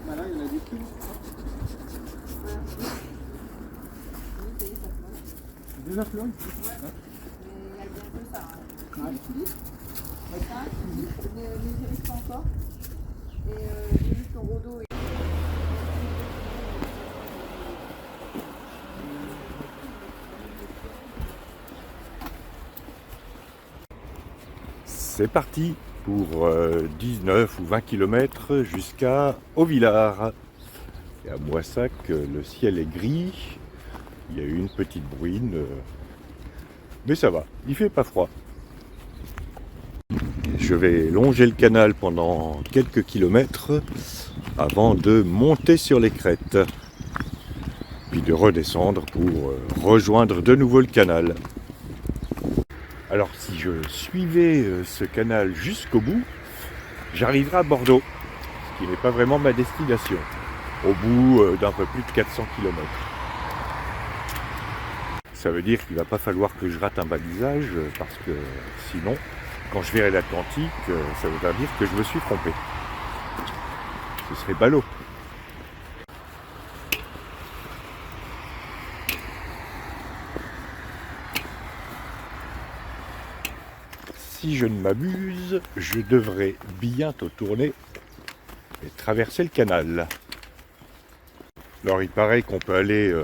Voilà, il y en a des kills. Déjà fleur ici. Ouais. Mais il y a bien que ça. Ouais. Ça, les iris pas encore. Et j'ai vu ton rodo. C'est parti pour 19 ou 20 km jusqu'à Auvillard. Et à Moissac, le ciel est gris, il y a eu une petite bruine, mais ça va, il fait pas froid. Je vais longer le canal pendant quelques kilomètres avant de monter sur les crêtes, puis de redescendre pour rejoindre de nouveau le canal. Alors si je suivais ce canal jusqu'au bout, j'arriverai à Bordeaux, ce qui n'est pas vraiment ma destination, au bout d'un peu plus de 400 km. Ça veut dire qu'il ne va pas falloir que je rate un balisage, parce que sinon, quand je verrai l'Atlantique, ça voudra dire que je me suis trompé. Ce serait ballot. Si je ne m'abuse, je devrais bientôt tourner et traverser le canal. Alors il paraît qu'on peut aller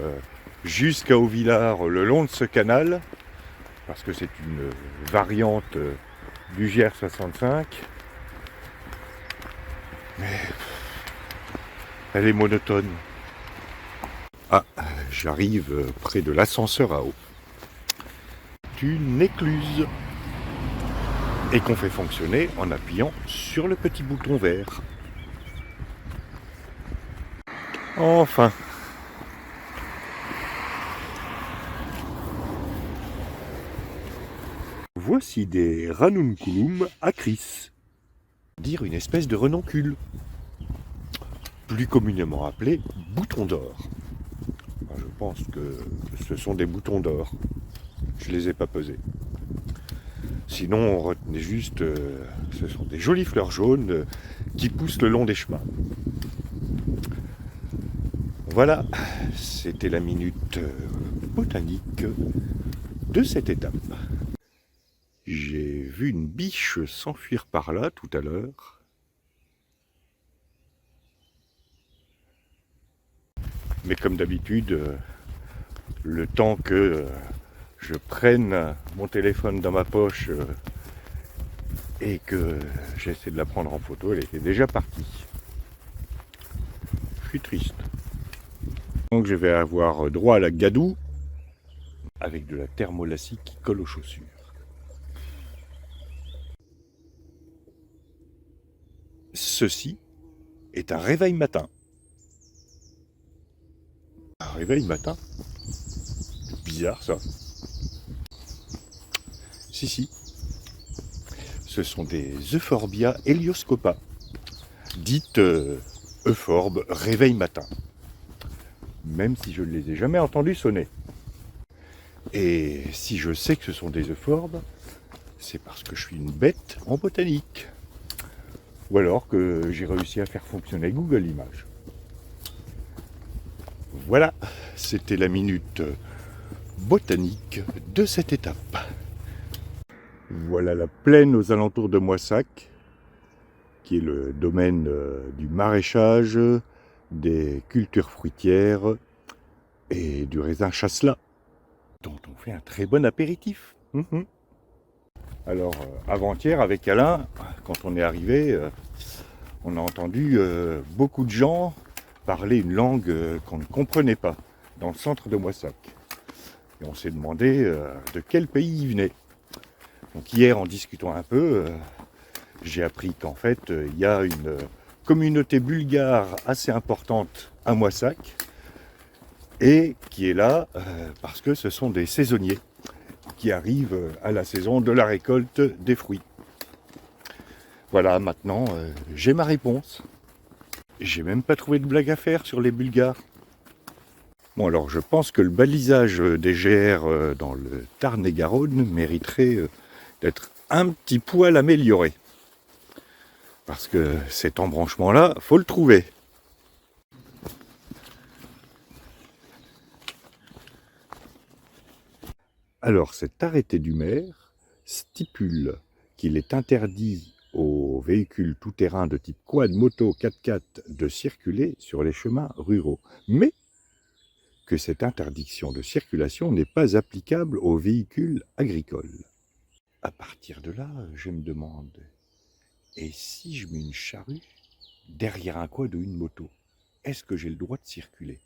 jusqu'à Auvillard le long de ce canal, parce que c'est une variante du GR65. Mais elle est monotone. Ah, j'arrive près de l'ascenseur à eau. C'est une écluse. Et qu'on fait fonctionner en appuyant sur le petit bouton vert. Enfin. Voici des ranunculum acris, dire une espèce de renoncule, plus communément appelé bouton d'or. Je pense que ce sont des boutons d'or. Je les ai pas pesés. Sinon, on retenait juste, ce sont des jolies fleurs jaunes qui poussent le long des chemins. Voilà, c'était la minute botanique de cette étape. J'ai vu une biche s'enfuir par là tout à l'heure. Mais comme d'habitude, le temps que je prenne mon téléphone dans ma poche et que j'essaie de la prendre en photo, elle était déjà partie. Je suis triste. Donc je vais avoir droit à la gadoue avec de la thermolacie qui colle aux chaussures. Ceci est un réveil matin. Un réveil matin? Bizarre ça. Si. Ce sont des Euphorbia helioscopa, dites euphorbes réveil matin. Même si je ne les ai jamais entendus sonner. Et si je sais que ce sont des euphorbes, c'est parce que je suis une bête en botanique. Ou alors que j'ai réussi à faire fonctionner Google Images. Voilà, c'était la minute botanique de cette étape. Voilà la plaine aux alentours de Moissac, qui est le domaine du maraîchage, des cultures fruitières et du raisin chasselas, dont on fait un très bon apéritif. Alors, avant-hier, avec Alain, quand on est arrivé, on a entendu beaucoup de gens parler une langue qu'on ne comprenait pas, dans le centre de Moissac. Et on s'est demandé de quel pays ils venaient. Donc hier, en discutant un peu, j'ai appris qu'en fait, il y a une communauté bulgare assez importante à Moissac, et qui est là parce que ce sont des saisonniers qui arrivent à la saison de la récolte des fruits. Voilà, maintenant, j'ai ma réponse. J'ai même pas trouvé de blague à faire sur les Bulgares. Bon, alors je pense que le balisage des GR dans le Tarn-et-Garonne mériterait d'être un petit poil amélioré. Parce que cet embranchement-là, faut le trouver. Alors, cet arrêté du maire stipule qu'il est interdit aux véhicules tout-terrain de type quad, moto, 4x4 de circuler sur les chemins ruraux. Mais que cette interdiction de circulation n'est pas applicable aux véhicules agricoles. À partir de là, je me demande, et si je mets une charrue derrière un quad ou une moto, est-ce que j'ai le droit de circuler?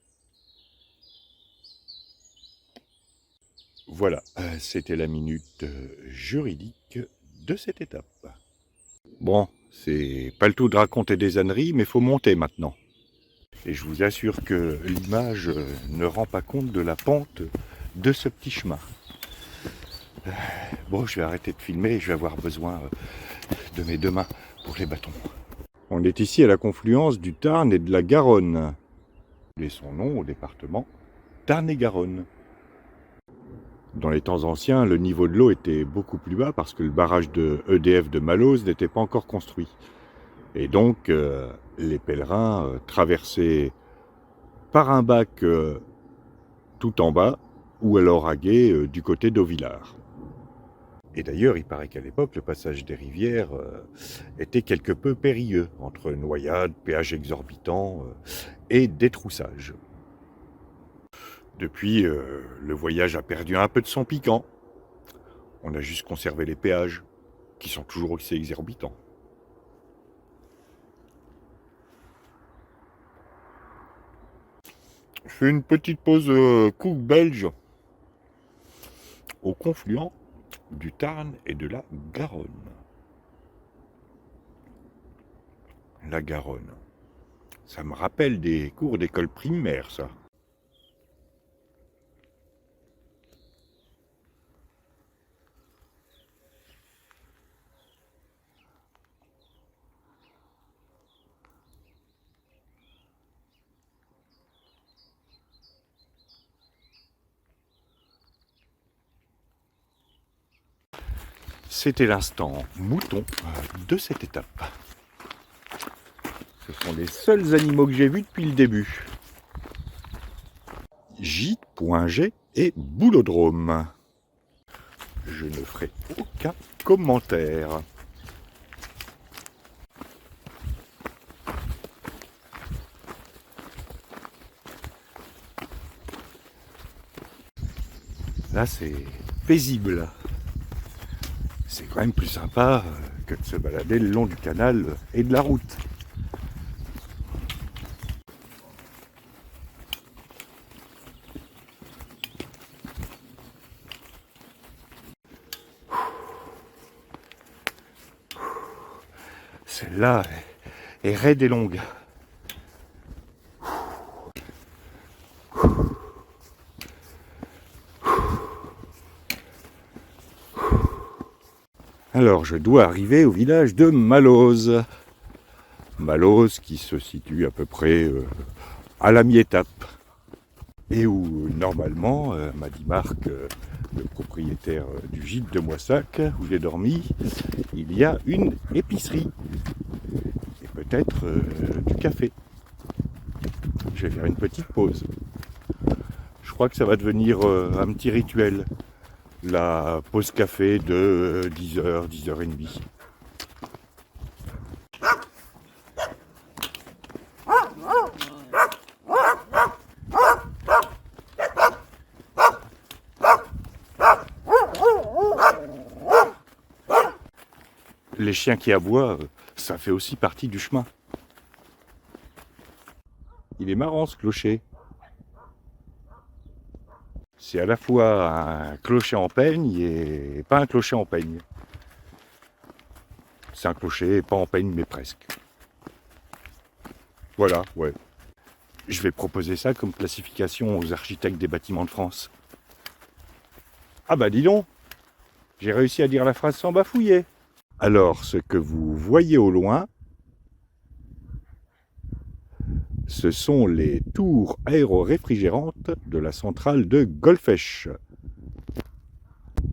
Voilà, c'était la minute juridique de cette étape. Bon, c'est pas le tout de raconter des âneries, mais faut monter maintenant. Et je vous assure que l'image ne rend pas compte de la pente de ce petit chemin. Bon, je vais arrêter de filmer, je vais avoir besoin de mes deux mains pour les bâtons. On est ici à la confluence du Tarn et de la Garonne. Et son nom au département Tarn-et-Garonne. Dans les temps anciens, le niveau de l'eau était beaucoup plus bas parce que le barrage de EDF de Malose n'était pas encore construit. Et donc, les pèlerins traversaient par un bac tout en bas, ou alors à gué du côté d'Auvillard. Et d'ailleurs, il paraît qu'à l'époque, le passage des rivières était quelque peu périlleux, entre noyades, péages exorbitants et détroussages. Depuis, le voyage a perdu un peu de son piquant. On a juste conservé les péages, qui sont toujours aussi exorbitants. Je fais une petite pause cook belge au confluent du Tarn et de la Garonne. La Garonne. Ça me rappelle des cours d'école primaire, ça. C'était l'instant mouton de cette étape. Ce sont les seuls animaux que j'ai vus depuis le début. J.G et Boulodrome. Je ne ferai aucun commentaire. Là, c'est paisible. C'est quand même plus sympa que de se balader le long du canal et de la route. Celle-là est raide et longue. Alors, je dois arriver au village de Malose. Malose qui se situe à peu près à la mi-étape. Et où, normalement, m'a dit Marc, le propriétaire du gîte de Moissac, où j'ai dormi, il y a une épicerie. Et peut-être du café. Je vais faire une petite pause. Je crois que ça va devenir un petit rituel. La pause café de 10h, 10h30. Les chiens qui aboient, ça fait aussi partie du chemin. Il est marrant ce clocher. C'est à la fois un clocher en peigne et pas un clocher en peigne. C'est un clocher, pas en peigne, mais presque. Voilà, ouais. Je vais proposer ça comme classification aux architectes des bâtiments de France. Ah bah dis donc, j'ai réussi à dire la phrase sans bafouiller. Alors, ce que vous voyez au loin, Ce sont les tours aéro-réfrigérantes de la centrale de Golfech.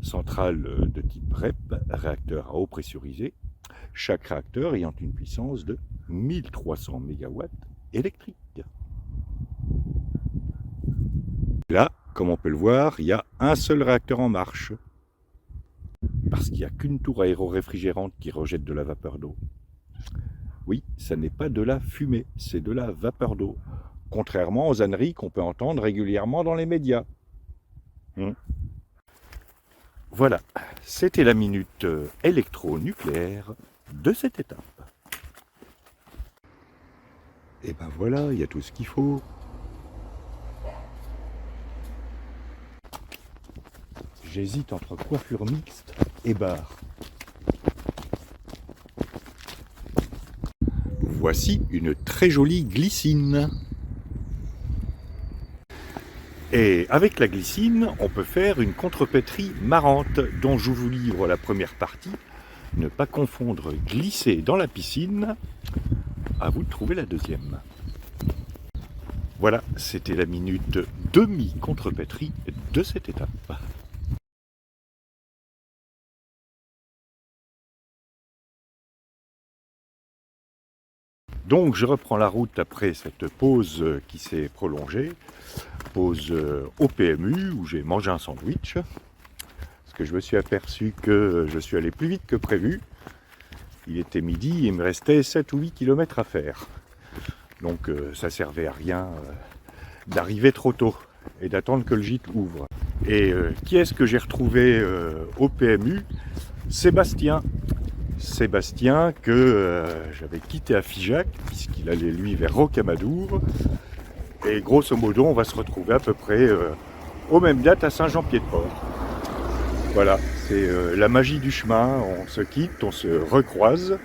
Centrale de type REP, réacteur à eau pressurisée, chaque réacteur ayant une puissance de 1300 MW électrique. Là, comme on peut le voir, il y a un seul réacteur en marche. Parce qu'il n'y a qu'une tour aéro-réfrigérante qui rejette de la vapeur d'eau. Oui, ça n'est pas de la fumée, c'est de la vapeur d'eau. Contrairement aux âneries qu'on peut entendre régulièrement dans les médias. Voilà, c'était la minute électronucléaire de cette étape. Et ben voilà, il y a tout ce qu'il faut. J'hésite entre coiffure mixte et bar. Voici une très jolie glycine. Et avec la glycine, on peut faire une contrepétrie marrante dont je vous livre la première partie. Ne pas confondre glisser dans la piscine. À vous de trouver la deuxième. Voilà, c'était la minute demi-contrepétrie de cette étape. Donc je reprends la route après cette pause qui s'est prolongée. Pause au PMU où j'ai mangé un sandwich. Parce que je me suis aperçu que je suis allé plus vite que prévu. Il était midi et il me restait 7 ou 8 km à faire. Donc ça servait à rien d'arriver trop tôt et d'attendre que le gîte ouvre. Et qui est-ce que j'ai retrouvé au PMU? Sébastien. Sébastien que j'avais quitté à Figeac puisqu'il allait lui vers Rocamadour. Et grosso modo, on va se retrouver à peu près aux mêmes dates à Saint-Jean-Pied-de-Port. Voilà, c'est la magie du chemin. On se quitte, on se recroise.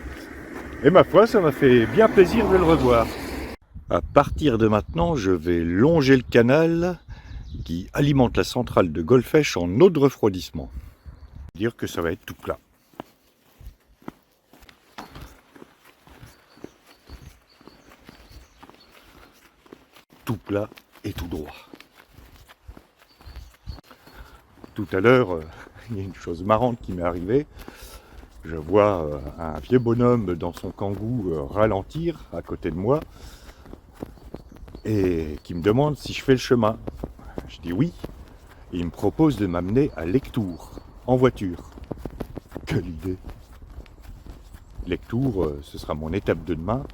Et ma foi, ça m'a fait bien plaisir de le revoir. À partir de maintenant, je vais longer le canal qui alimente la centrale de Golfech en eau de refroidissement. Dire que ça va être tout plat. Tout plat et tout droit. Tout à l'heure, il y a une chose marrante qui m'est arrivée. Je vois un vieux bonhomme dans son kangou ralentir à côté de moi et qui me demande si je fais le chemin. Je dis oui. Et il me propose de m'amener à Lectoure en voiture. Quelle idée! Lectoure, ce sera mon étape de demain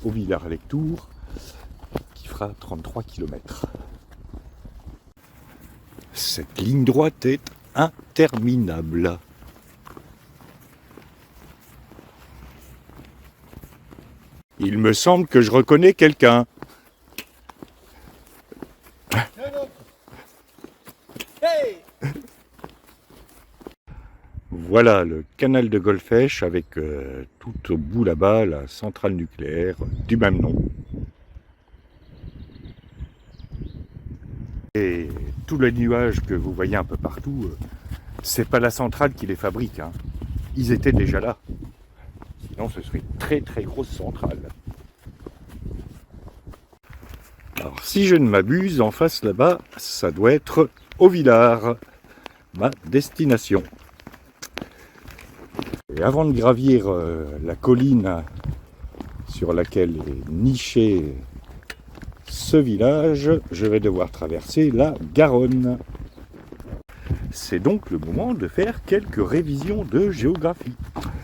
au Villars-Lectoure. 33 km. Cette ligne droite est interminable. Il me semble que je reconnais quelqu'un. Hey! Voilà le canal de Golfech avec tout au bout là-bas la centrale nucléaire du même nom. Et tous les nuages que vous voyez un peu partout, c'est pas la centrale qui les fabrique. Hein. Ils étaient déjà là. Sinon, ce serait une très très grosse centrale. Alors, si je ne m'abuse, en face là-bas, ça doit être au Villars, ma destination. Et avant de gravir la colline sur laquelle est niché ce village, je vais devoir traverser la Garonne. C'est donc le moment de faire quelques révisions de géographie.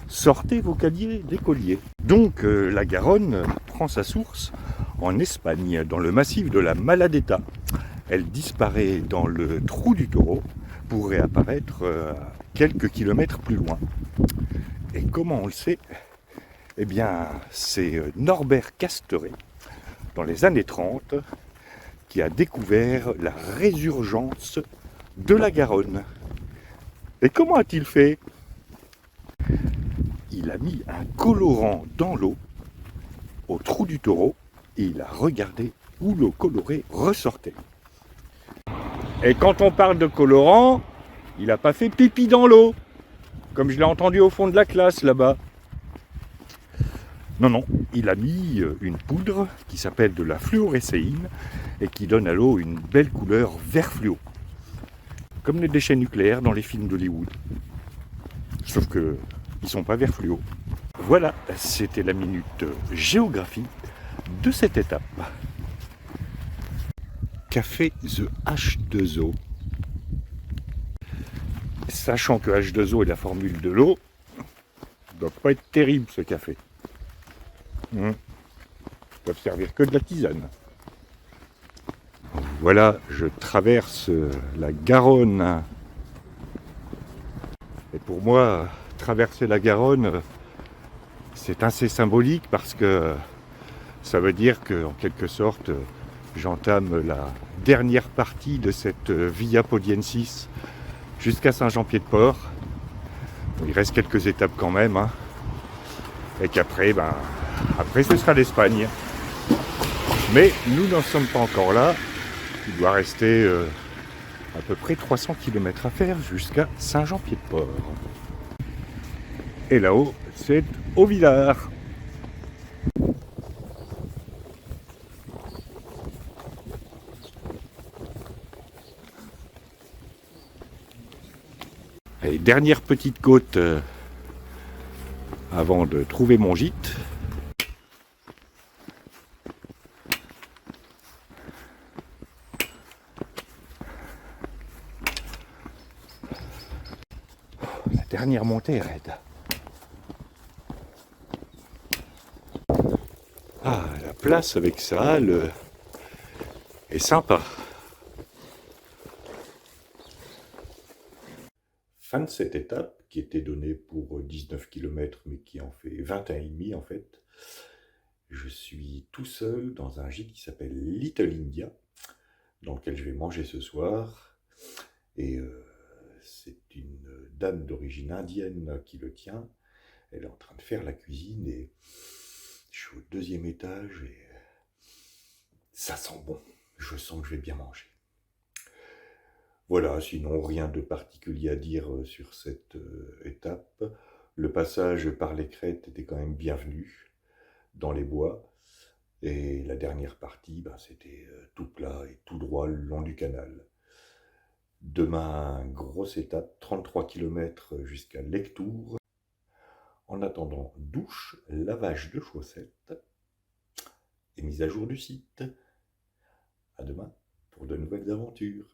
Sortez vos cahiers d'écolier. Donc la Garonne prend sa source en Espagne, dans le massif de la Maladeta. Elle disparaît dans le trou du Taureau pour réapparaître quelques kilomètres plus loin. Et comment on le sait? Eh bien, c'est Norbert Casteret, dans les années 30, qui a découvert la résurgence de la Garonne. Et comment a-t-il fait? Il a mis un colorant dans l'eau, au trou du Taureau, et il a regardé où l'eau colorée ressortait. Et quand on parle de colorant, il n'a pas fait pipi dans l'eau, comme je l'ai entendu au fond de la classe là-bas. Non, non, il a mis une poudre qui s'appelle de la fluorescéine et qui donne à l'eau une belle couleur vert fluo. Comme les déchets nucléaires dans les films d'Hollywood. Sauf que ils sont pas vert fluo. Voilà, c'était la minute géographie de cette étape. Café The H2O. Sachant que H2O est la formule de l'eau, ça doit pas être terrible ce café. Ils doivent servir que de la tisane. Voilà, je traverse la Garonne. Et pour moi, traverser la Garonne, c'est assez symbolique parce que ça veut dire que, en quelque sorte, j'entame la dernière partie de cette Via Podiensis jusqu'à Saint-Jean-Pied-de-Port. Il reste quelques étapes quand même, hein. Et qu'après, après ce sera l'Espagne. Mais nous n'en sommes pas encore là. Il doit rester à peu près 300 km à faire jusqu'à Saint-Jean-Pied-de-Port. Et là-haut, c'est Haut-Villars. Et dernière petite côte avant de trouver mon gîte. La dernière montée est raide. Ah, la place avec sa halle est sympa. Fin de cette étape qui était donnée pour 19 km mais qui en fait 21,5 en fait. Je suis tout seul dans un gîte qui s'appelle Little India, dans lequel je vais manger ce soir. Et c'est une dame d'origine indienne qui le tient. Elle est en train de faire la cuisine et je suis au 2e étage et ça sent bon. Je sens que je vais bien manger. Voilà, sinon rien de particulier à dire sur cette étape. Le passage par les crêtes était quand même bienvenu dans les bois. Et la dernière partie, c'était tout plat et tout droit le long du canal. Demain, grosse étape, 33 km jusqu'à Lectoure. En attendant, douche, lavage de chaussettes et mise à jour du site. À demain pour de nouvelles aventures.